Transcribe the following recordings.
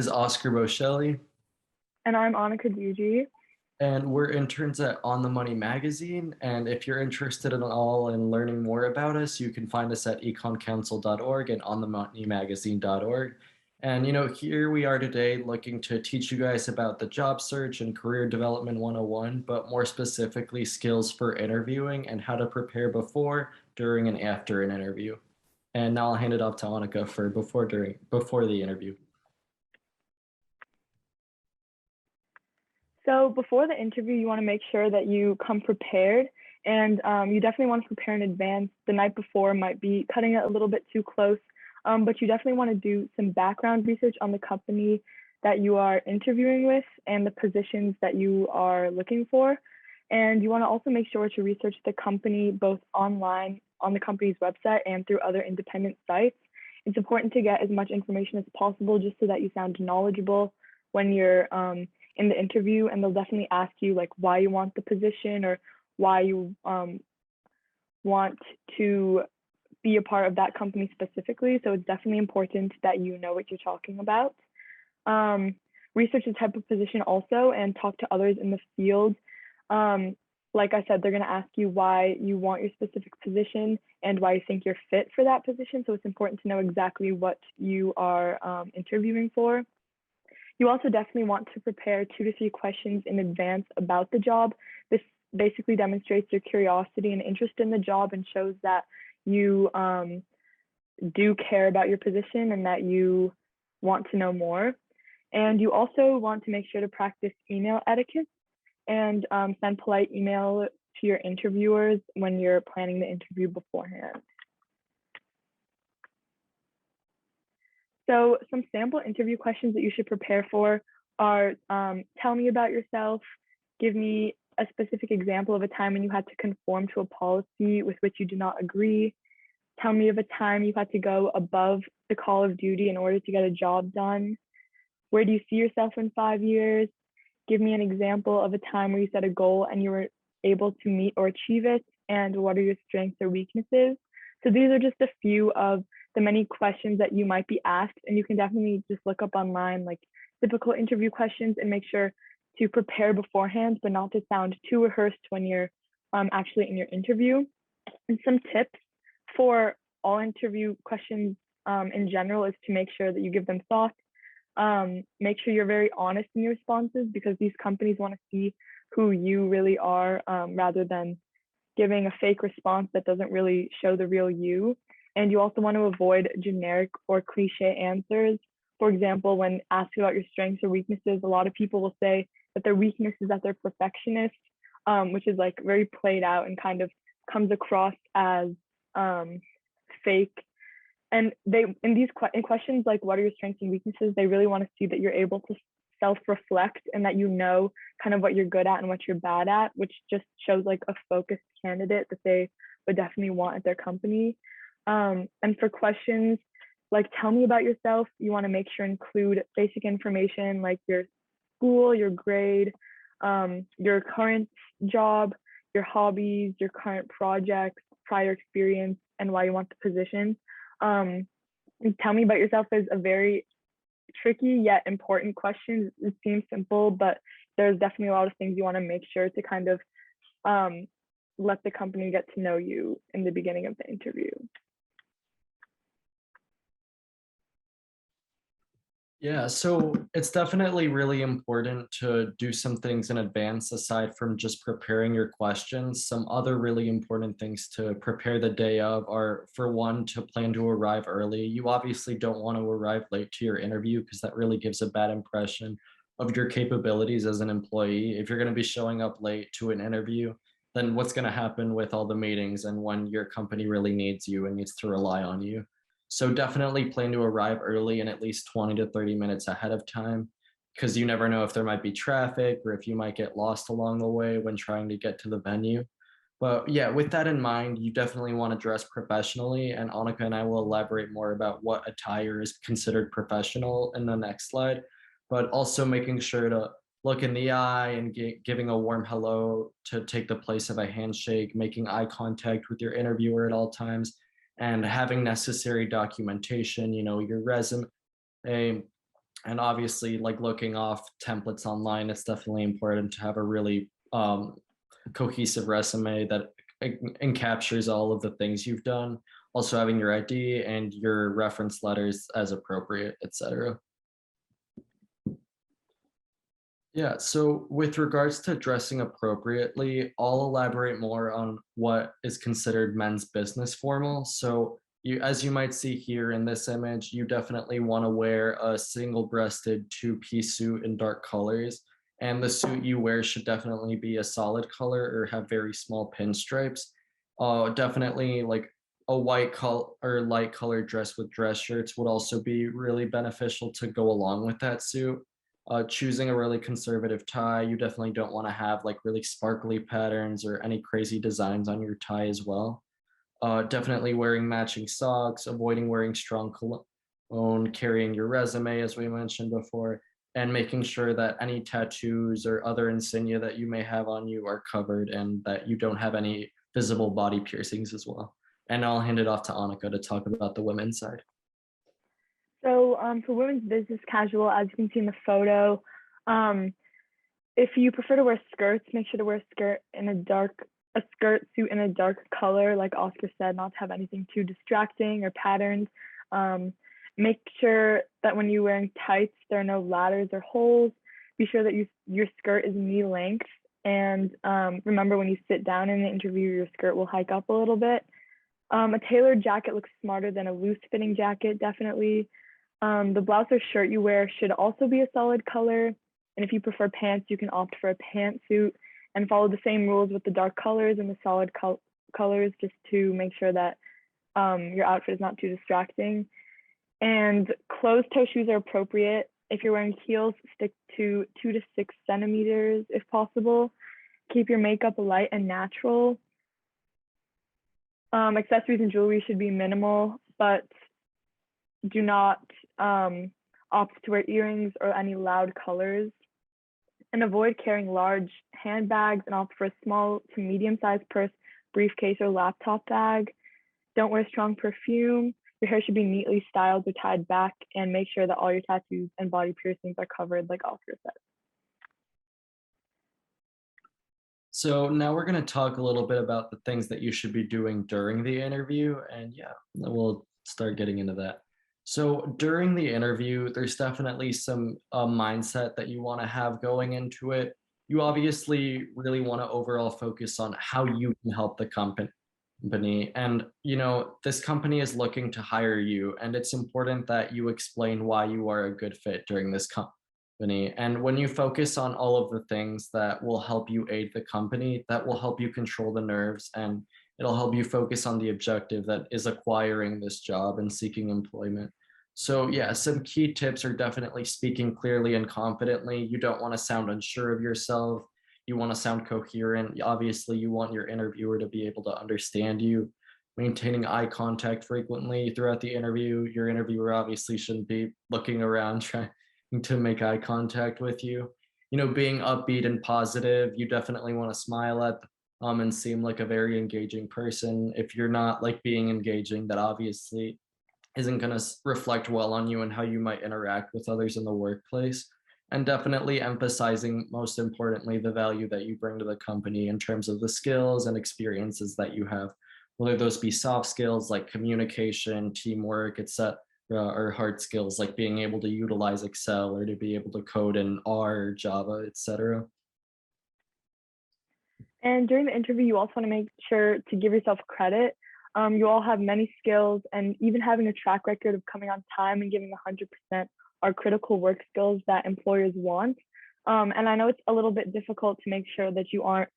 is Oscar Boschelli, And I'm Annika Duji. and we're interns at On the Money magazine. And if you're interested at all in learning more about us, you can find us at econcouncil.org and onthemoneymagazine.org. And here we are today looking to teach you guys about the job search and career development 101, but more specifically skills for interviewing and how to prepare before, during, and after an interview. And now I'll hand it off to Annika for before the interview. So before the interview, you want to make sure that you come prepared, and you definitely want to prepare in advance. The night before might be cutting it a little bit too close, but you definitely want to do some background research on the company that you are interviewing with and the positions that you are looking for. And you want to also make sure to research the company both online on the company's website and through other independent sites. It's important to get as much information as possible just so that you sound knowledgeable when you're in the interview, and they'll definitely ask you like why you want the position or why you want to be a part of that company specifically. So it's definitely important that you know what you're talking about. Research the type of position also and talk to others in the field. Like I said, they're going to ask you why you want your specific position and why you think you're fit for that position. So it's important to know exactly what you are interviewing for. You also definitely want to prepare 2 to 3 questions in advance about the job. This basically demonstrates your curiosity and interest in the job and shows that you do care about your position and that you want to know more. And you also want to make sure to practice email etiquette and send polite email to your interviewers when you're planning the interview beforehand. So some sample interview questions that you should prepare for are, tell me about yourself, give me a specific example of a time when you had to conform to a policy with which you do not agree, tell me of a time you had to go above the call of duty in order to get a job done, where do you see yourself in 5 years, give me an example of a time where you set a goal and you were able to meet or achieve it, and what are your strengths or weaknesses. So these are just a few of the many questions that you might be asked, and you can definitely just look up online like typical interview questions and make sure to prepare beforehand, but not to sound too rehearsed when you're actually in your interview. And some tips for all interview questions in general is to make sure that you give them thought. Make sure you're very honest in your responses, because these companies want to see who you really are rather than giving a fake response that doesn't really show the real you. And you also want to avoid generic or cliche answers. For example, when asked about your strengths or weaknesses, a lot of people will say that their weakness is that they're perfectionist, which is like very played out and kind of comes across as fake. And they, in questions like what are your strengths and weaknesses, they really want to see that you're able to self-reflect and that you know kind of what you're good at and what you're bad at, which just shows like a focused candidate that they would definitely want at their company. And for questions like tell me about yourself, you want to make sure include basic information like your school, your grade, your current job, your hobbies, your current projects, prior experience, and why you want the position. Tell me about yourself is a very tricky yet important question. It seems simple, but there's definitely a lot of things you want to make sure to kind of let the company get to know you in the beginning of the interview. Yeah, so it's definitely really important to do some things in advance aside from just preparing your questions. Some other really important things to prepare the day of are, for one, to plan to arrive early. You obviously don't want to arrive late to your interview because that really gives a bad impression of your capabilities as an employee. If you're going to be showing up late to an interview, then what's going to happen with all the meetings and when your company really needs you and needs to rely on you? So definitely plan to arrive early and at least 20 to 30 minutes ahead of time, because you never know if there might be traffic or if you might get lost along the way when trying to get to the venue. But yeah, with that in mind, you definitely want to dress professionally, and Annika and I will elaborate more about what attire is considered professional in the next slide, but also making sure to look in the eye and giving a warm hello to take the place of a handshake, making eye contact with your interviewer at all times, and having necessary documentation, your resume, And obviously, like looking off templates online, it's definitely important to have a really cohesive resume that encaptures all of the things you've done. Also, having your ID and your reference letters as appropriate, etc. Yeah, so with regards to dressing appropriately, I'll elaborate more on what is considered men's business formal. So as you might see here in this image, you definitely want to wear a single-breasted two-piece suit in dark colors. And the suit you wear should definitely be a solid color or have very small pinstripes. Definitely like a white color or light colored dress with dress shirts would also be really beneficial to go along with that suit. Choosing a really conservative tie, you definitely don't want to have like really sparkly patterns or any crazy designs on your tie as well. Definitely wearing matching socks, avoiding wearing strong cologne, carrying your resume, as we mentioned before, and making sure that any tattoos or other insignia that you may have on you are covered and that you don't have any visible body piercings as well. And I'll hand it off to Annika to talk about the women's side. So for women's business casual, as you can see in the photo, um, if you prefer to wear skirts, make sure to wear a skirt suit in a dark color, like Oscar said, not to have anything too distracting or patterns. Um, Make sure that when you're wearing tights, there are no ladders or holes. Be sure that your skirt is knee length. And remember, when you sit down in the interview, your skirt will hike up a little bit. A tailored jacket looks smarter than a loose fitting jacket, definitely. The blouse or shirt you wear should also be a solid color. And if you prefer pants, you can opt for a pantsuit and follow the same rules with the dark colors and the solid colors just to make sure that your outfit is not too distracting. And closed toe shoes are appropriate. If you're wearing heels, stick to 2 to 6 centimeters if possible. Keep your makeup light and natural. Accessories and jewelry should be minimal, but do not opt to wear earrings or any loud colors. And avoid carrying large handbags and opt for a small to medium sized purse, briefcase, or laptop bag. Don't wear strong perfume. Your hair should be neatly styled or tied back, and make sure that all your tattoos and body piercings are covered, like Oscar said. So now we're going to talk a little bit about the things that you should be doing during the interview. And yeah, we'll start getting into that. So during the interview, there's definitely some mindset that you want to have going into it. You obviously really want to overall focus on how you can help the company. And, this company is looking to hire you, and it's important that you explain why you are a good fit during this company. And when you focus on all of the things that will help you aid the company, that will help you control the nerves and it'll help you focus on the objective that is acquiring this job and seeking employment. So, yeah, some key tips are definitely speaking clearly and confidently. You don't want to sound unsure of yourself. You want to sound coherent. Obviously, you want your interviewer to be able to understand you. Maintaining eye contact frequently throughout the interview. Your interviewer obviously shouldn't be looking around trying to make eye contact with you. Being upbeat and positive, you definitely want to smile at and seem like a very engaging person. If you're not like being engaging, that obviously isn't going to reflect well on you and how you might interact with others in the workplace. And definitely emphasizing, most importantly, the value that you bring to the company in terms of the skills and experiences that you have, whether those be soft skills like communication, teamwork, etc., or hard skills like being able to utilize Excel or to be able to code in R, Java, etc. And during the interview, you also want to make sure to give yourself credit. You all have many skills, and even having a track record of coming on time and giving 100% are critical work skills that employers want. And I know it's a little bit difficult to make sure that you aren't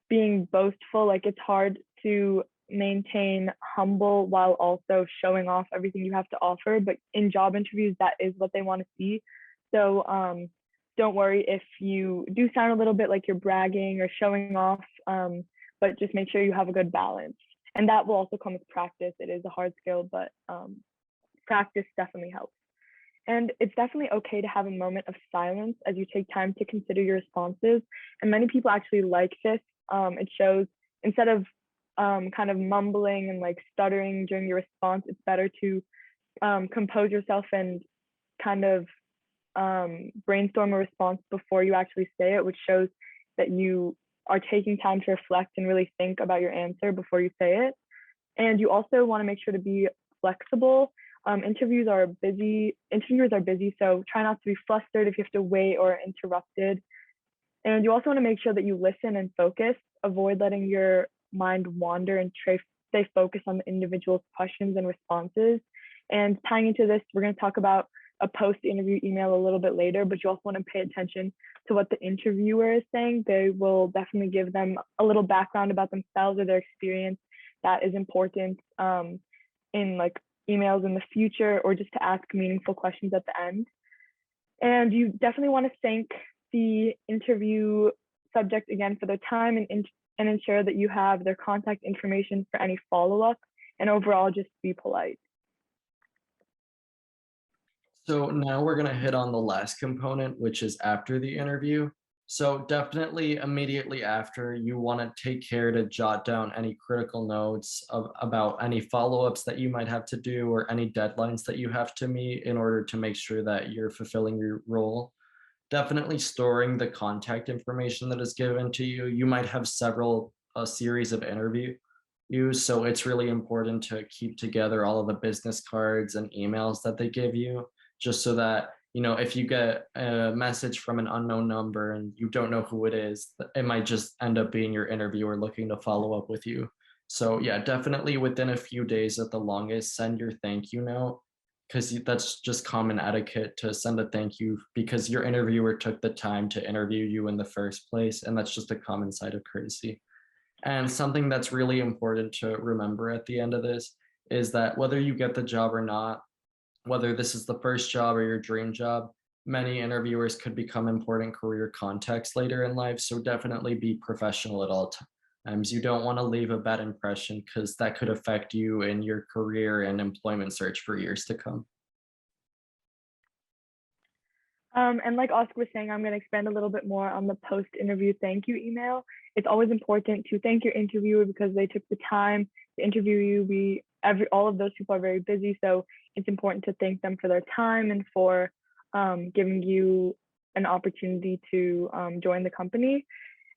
being boastful. Like, it's hard to maintain humble while also showing off everything you have to offer. But in job interviews, that is what they want to see. So don't worry if you do sound a little bit like you're bragging or showing off, but just make sure you have a good balance. And that will also come with practice. It is a hard skill, but practice definitely helps. And it's definitely okay to have a moment of silence as you take time to consider your responses. And many people actually like this. It shows, instead of kind of mumbling and like stuttering during your response, it's better to compose yourself and kind of brainstorm a response before you actually say it, which shows that you are taking time to reflect and really think about your answer before you say it. And you also want to make sure to be flexible. Interviewers are busy, so try not to be flustered if you have to wait or interrupted. And you also want to make sure that you listen and focus. Avoid letting your mind wander and stay focused on the individual's questions and responses. And tying into this, we're going to talk about a post-interview email a little bit later, but you also want to pay attention to what the interviewer is saying. They will definitely give them a little background about themselves or their experience that is important in like emails in the future, or just to ask meaningful questions at the end. And you definitely want to thank the interview subject again for their time, and ensure that you have their contact information for any follow-up, and overall just be polite. So now we're going to hit on the last component, which is after the interview. So definitely immediately after, you want to take care to jot down any critical notes about any follow-ups that you might have to do or any deadlines that you have to meet in order to make sure that you're fulfilling your role. Definitely storing the contact information that is given to you. You might have several a series of interviews, so it's really important to keep together all of the business cards and emails that they give you, just so that if you get a message from an unknown number and you don't know who it is, it might just end up being your interviewer looking to follow up with you. So yeah, definitely within a few days at the longest, send your thank you note, because that's just common etiquette to send a thank you because your interviewer took the time to interview you in the first place, and that's just a common side of courtesy. And something that's really important to remember at the end of this is that whether you get the job or not, whether this is the first job or your dream job, many interviewers could become important career contacts later in life. So definitely be professional at all times. You don't want to leave a bad impression because that could affect you in your career and employment search for years to come. And like Oscar was saying, I'm going to expand a little bit more on the post-interview thank you email. It's always important to thank your interviewer because they took the time to interview you. All of those people are very busy, so it's important to thank them for their time and for giving you an opportunity to join the company.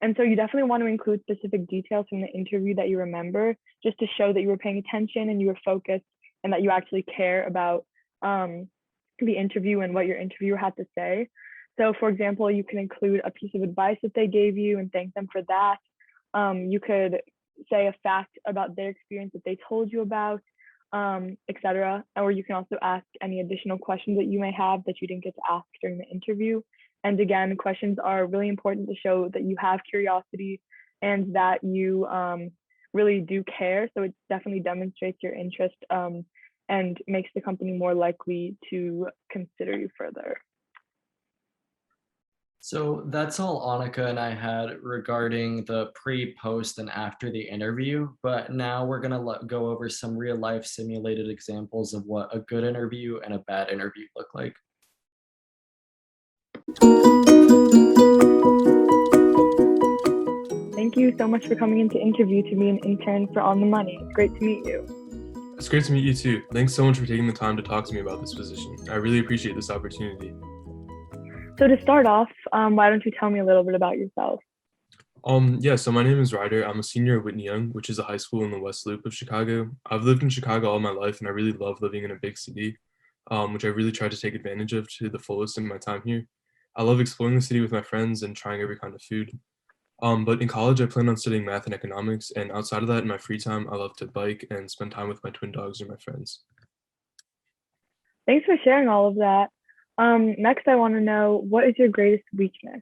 And so you definitely want to include specific details from the interview that you remember, just to show that you were paying attention and you were focused and that you actually care about the interview and what your interviewer had to say. So for example, you can include a piece of advice that they gave you and thank them for that. You could say a fact about their experience that they told you about, etc. Or you can also ask any additional questions that you may have that you didn't get to ask during the interview. And again, questions are really important to show that you have curiosity and that you really do care. So it definitely demonstrates your interest and makes the company more likely to consider you further. So that's all Annika and I had regarding the pre, post, and after the interview. But now we're going to go over some real life simulated examples of what a good interview and a bad interview look like. Thank you so much for coming into interview to be an intern for On the Money. It's great to meet you. It's great to meet you too. Thanks so much for taking the time to talk to me about this position. I really appreciate this opportunity. So to start off, why don't you tell me a little bit about yourself? So my name is Ryder. I'm a senior at Whitney Young, which is a high school in the West Loop of Chicago. I've lived in Chicago all my life, and I really love living in a big city, which I really try to take advantage of to the fullest in my time here. I love exploring the city with my friends and trying every kind of food. But in college, I plan on studying math and economics, and outside of that, in my free time, I love to bike and spend time with my twin dogs or my friends. Thanks for sharing all of that. Next, I want to know, what is your greatest weakness?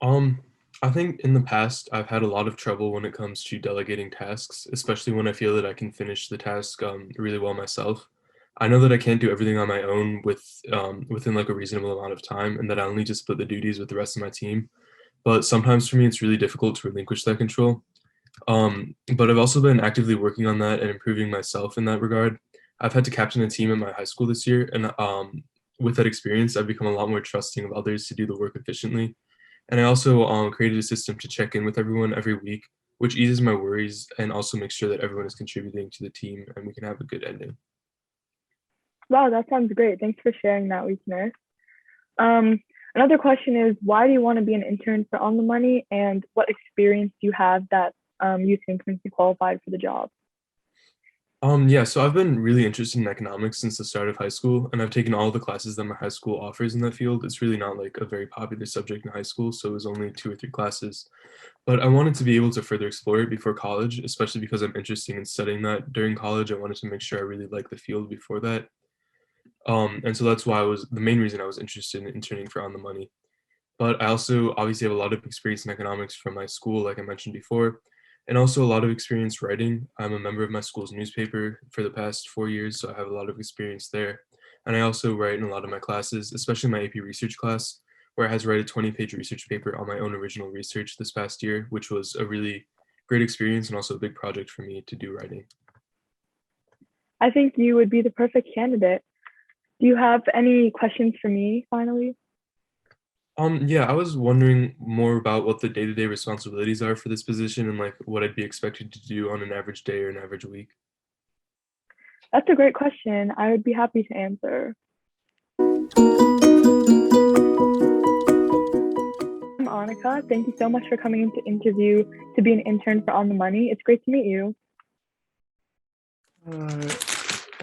I think in the past, I've had a lot of trouble when it comes to delegating tasks, especially when I feel that I can finish the task really well myself. I know that I can't do everything on my own within like a reasonable amount of time, and that I only just split the duties with the rest of my team. But sometimes for me, it's really difficult to relinquish that control. But I've also been actively working on that and improving myself in that regard. I've had to captain a team at my high school this year, and with that experience, I've become a lot more trusting of others to do the work efficiently. And I also created a system to check in with everyone every week, which eases my worries and also makes sure that everyone is contributing to the team and we can have a good ending. Wow, that sounds great. Thanks for sharing that weakness. Um, Another question is, why do you want to be an intern for On the Money, and what experience do you have that you think makes you qualified for the job? Yeah, so I've been really interested in economics since the start of high school, and I've taken all the classes that my high school offers in that field. It's really not like a very popular subject in high school, so it was only 2 or 3 classes. But I wanted to be able to further explore it before college, especially because I'm interested in studying that during college. I wanted to make sure I really like the field before that. And so that's why I was the main reason I was interested in interning for On the Money. But I also obviously have a lot of experience in economics from my school, like I mentioned before, and also a lot of experience writing. I'm a member of my school's newspaper for the past 4 years, so I have a lot of experience there. And I also write in a lot of my classes, especially my AP research class, where I had to write a 20-page research paper on my own original research this past year, which was a really great experience and also a big project for me to do writing. I think you would be the perfect candidate. Do you have any questions for me finally? Yeah, I was wondering more about what the day-to-day responsibilities are for this position and like what I'd be expected to do on an average day or an average week. That's a great question. I would be happy to answer. I'm Annika. Thank you so much for coming into interview to be an intern for On the Money. It's great to meet you. Uh,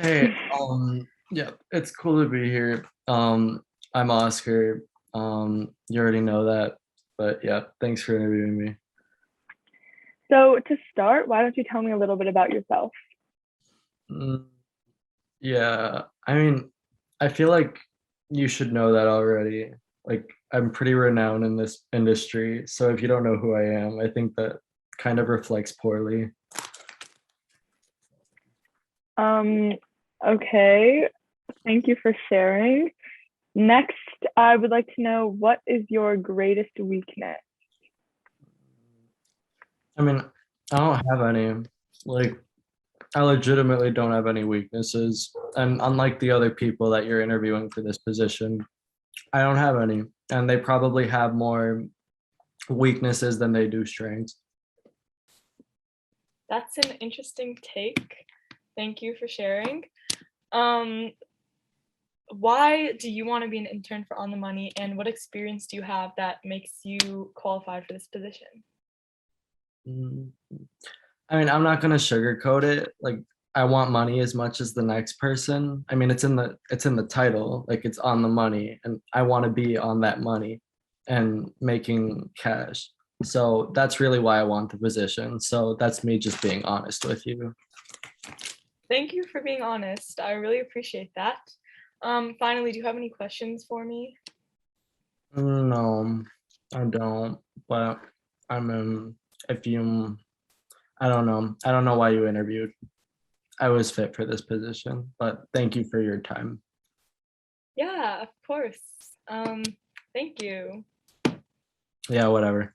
hey, yeah, it's cool to be here. I'm Oscar. You already know that, but yeah, thanks for interviewing me. So to start, why don't you tell me a little bit about yourself? Mm, yeah, I mean, I feel like you should know that already. Like, I'm pretty renowned in this industry, so if you don't know who I am, I think that kind of reflects poorly. Um, okay, thank you for sharing. Next, I would like to know, what is your greatest weakness? I mean, I don't have any. Like, I legitimately don't have any weaknesses. And unlike the other people that you're interviewing for this position, I don't have any. And they probably have more weaknesses than they do strengths. That's an interesting take. Thank you for sharing. Um, why do you want to be an intern for On the Money, and what experience do you have that makes you qualified for this position? Mm, I mean, I'm not gonna sugarcoat it. Like, I want money as much as the next person. I mean, it's in the title, like it's on the money, and I want to be on that money and making cash. So that's really why I want the position. So that's me just being honest with you. Thank you for being honest. I really appreciate that. Finally, do you have any questions for me? No, I don't. But I mean, if you, I don't know. I don't know why you interviewed. I was fit for this position, but thank you for your time. Yeah, of course. Um, thank you. Yeah, whatever.